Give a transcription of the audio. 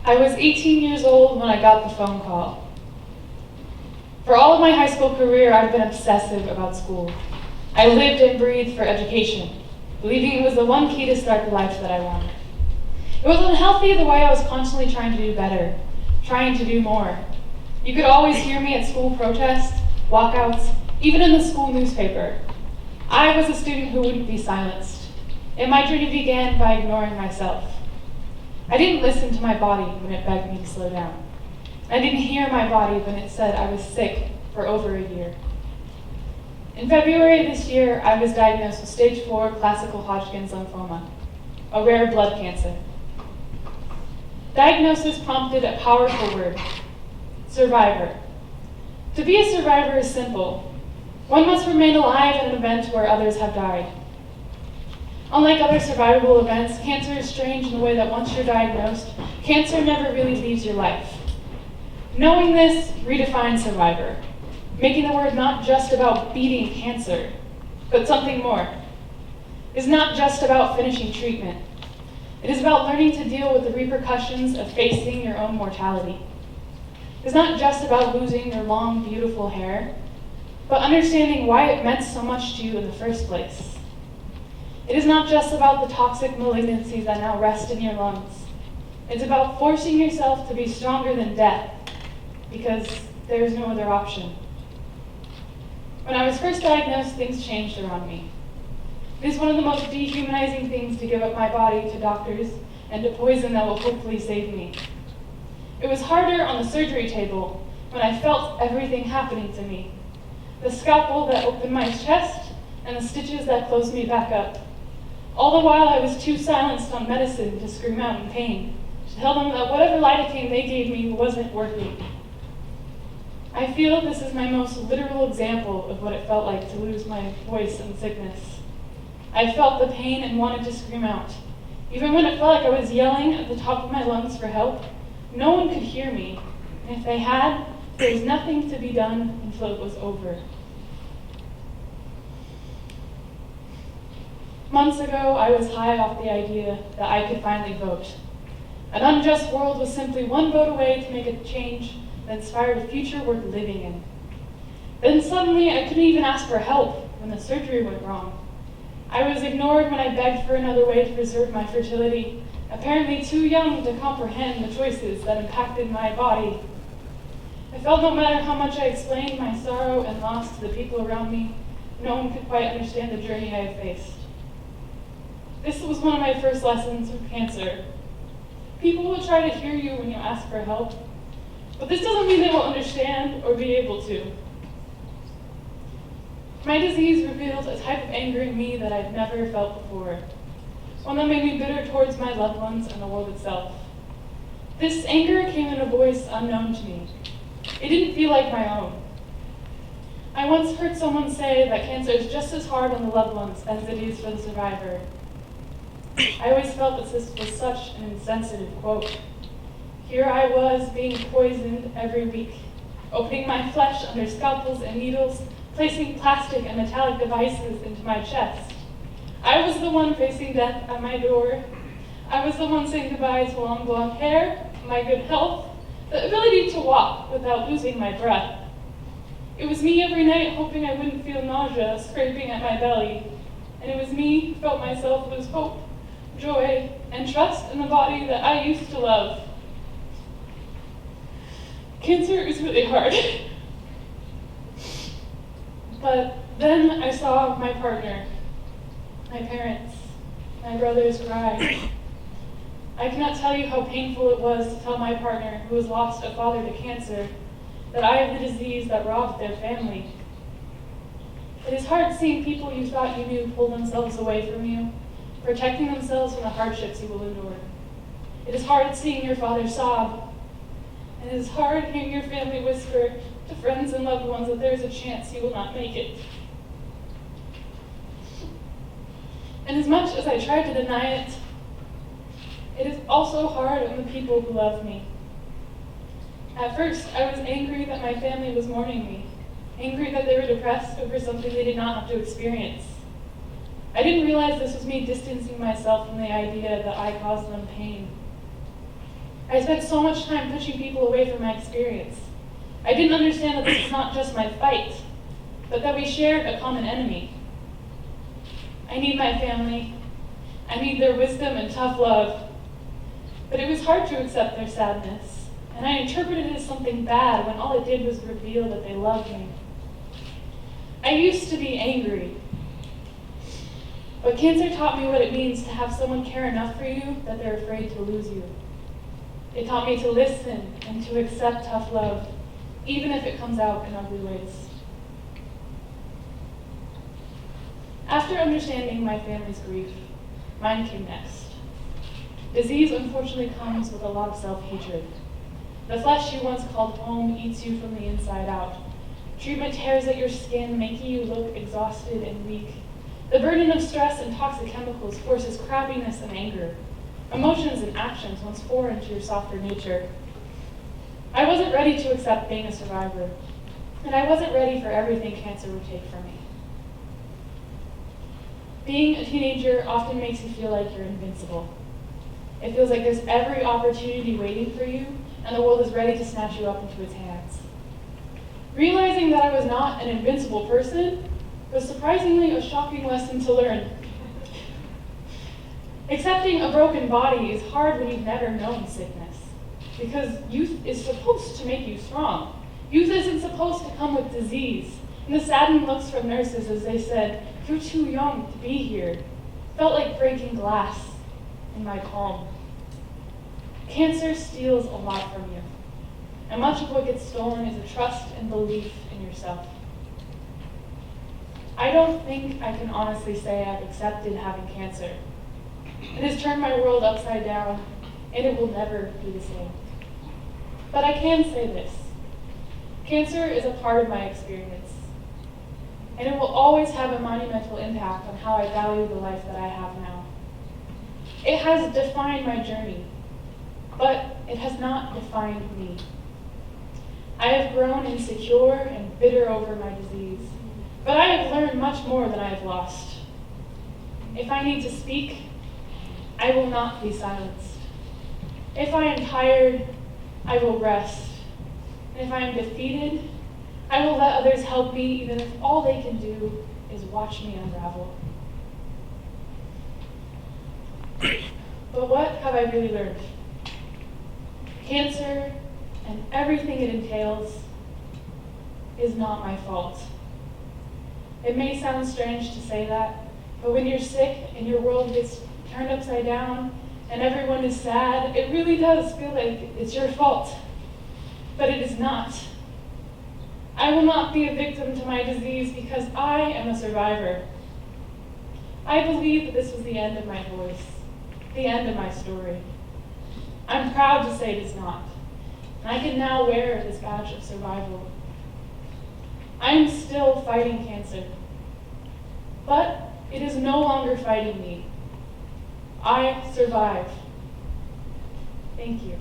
I was 18 years old when I got the phone call. For all of my high school career, I've been obsessive about school. I lived and breathed for education, believing it was the one key to start the life that I wanted. It was unhealthy the way I was constantly trying to do better, trying to do more. You could always hear me at school protests, walkouts, even in the school newspaper. I was a student who wouldn't be silenced, and my journey began by ignoring myself. I didn't listen to my body when it begged me to slow down. I didn't hear my body when it said I was sick for over a year. In February this year, I was diagnosed with stage 4 classical Hodgkin's lymphoma, a rare blood cancer. Diagnosis prompted a powerful word: survivor. To be a survivor is simple. One must remain alive in an event where others have died. Unlike other survivable events, cancer is strange in the way that once you're diagnosed, cancer never really leaves your life. Knowing this redefines survivor, making the word not just about beating cancer, but something more. It's not just about finishing treatment. It is about learning to deal with the repercussions of facing your own mortality. It's not just about losing your long, beautiful hair, but understanding why it meant so much to you in the first place. It is not just about the toxic malignancies that now rest in your lungs. It's about forcing yourself to be stronger than death, because there is no other option. When I was first diagnosed, things changed around me. It is one of the most dehumanizing things to give up my body to doctors and to poison that will hopefully save me. It was harder on the surgery table when I felt everything happening to me. The scalpel that opened my chest and the stitches that closed me back up. All the while I was too silenced on medicine to scream out in pain, to tell them that whatever lidocaine they gave me wasn't working. I feel this is my most literal example of what it felt like to lose my voice in sickness. I felt the pain and wanted to scream out. Even when it felt like I was yelling at the top of my lungs for help, no one could hear me. And if they had, there was nothing to be done until it was over. Months ago, I was high off the idea that I could finally vote. An unjust world was simply one vote away to make a change that inspired a future worth living in. Then suddenly, I couldn't even ask for help when the surgery went wrong. I was ignored when I begged for another way to preserve my fertility, apparently too young to comprehend the choices that impacted my body. I felt no matter how much I explained my sorrow and loss to the people around me, no one could quite understand the journey I have faced. This was one of my first lessons with cancer. People will try to hear you when you ask for help, but this doesn't mean they will understand or be able to. My disease revealed a type of anger in me that I'd never felt before, one that made me bitter towards my loved ones and the world itself. This anger came in a voice unknown to me. It didn't feel like my own. I once heard someone say that cancer is just as hard on the loved ones as it is for the survivor. I always felt that this was such an insensitive quote. Here I was being poisoned every week, opening my flesh under scalpels and needles, placing plastic and metallic devices into my chest. I was the one facing death at my door. I was the one saying goodbye to long blonde hair, my good health, the ability to walk without losing my breath. It was me every night hoping I wouldn't feel nausea scraping at my belly. And it was me who felt myself lose hope, joy, and trust in the body that I used to love. Cancer is really hard. But then I saw my partner, my parents, my brothers cry. I cannot tell you how painful it was to tell my partner, who has lost a father to cancer, that I have the disease that robbed their family. It is hard seeing people you thought you knew pull themselves away from you, protecting themselves from the hardships you will endure. It is hard seeing your father sob, and it is hard hearing your family whisper to friends and loved ones that there is a chance you will not make it. And as much as I tried to deny it, it is also hard on the people who love me. At first, I was angry that my family was mourning me, angry that they were depressed over something they did not have to experience. I didn't realize this was me distancing myself from the idea that I caused them pain. I spent so much time pushing people away from my experience. I didn't understand that this was not just my fight, but that we shared a common enemy. I need my family. I need their wisdom and tough love. But it was hard to accept their sadness, and I interpreted it as something bad when all it did was reveal that they loved me. I used to be angry, but cancer taught me what it means to have someone care enough for you that they're afraid to lose you. It taught me to listen and to accept tough love, even if it comes out in ugly ways. After understanding my family's grief, mine came next. Disease unfortunately comes with a lot of self-hatred. The flesh you once called home eats you from the inside out. Treatment tears at your skin, making you look exhausted and weak. The burden of stress and toxic chemicals forces crabbiness and anger, emotions and actions once foreign to your softer nature. I wasn't ready to accept being a survivor, and I wasn't ready for everything cancer would take from me. Being a teenager often makes you feel like you're invincible. It feels like there's every opportunity waiting for you, and the world is ready to snatch you up into its hands. Realizing that I was not an invincible person was surprisingly a shocking lesson to learn. Accepting a broken body is hard when you've never known sickness, because youth is supposed to make you strong. Youth isn't supposed to come with disease, and the saddened looks from nurses as they said, "You're too young to be here," felt like breaking glass in my palm. Cancer steals a lot from you, and much of what gets stolen is a trust and belief in yourself. I don't think I can honestly say I've accepted having cancer. It has turned my world upside down, and it will never be the same. But I can say this: cancer is a part of my experience, and it will always have a monumental impact on how I value the life that I have now. It has defined my journey, but it has not defined me. I have grown insecure and bitter over my disease, but I have learned much more than I have lost. If I need to speak, I will not be silenced. If I am tired, I will rest. And if I am defeated, I will let others help me, even if all they can do is watch me unravel. But what have I really learned? Cancer and everything it entails is not my fault. It may sound strange to say that, but when you're sick and your world gets turned upside down and everyone is sad, it really does feel like it's your fault. But it is not. I will not be a victim to my disease because I am a survivor. I believe that this was the end of my voice, the end of my story. I'm proud to say it is not, and I can now wear this badge of survival. I'm still fighting cancer, but it is no longer fighting me. I survive. Thank you.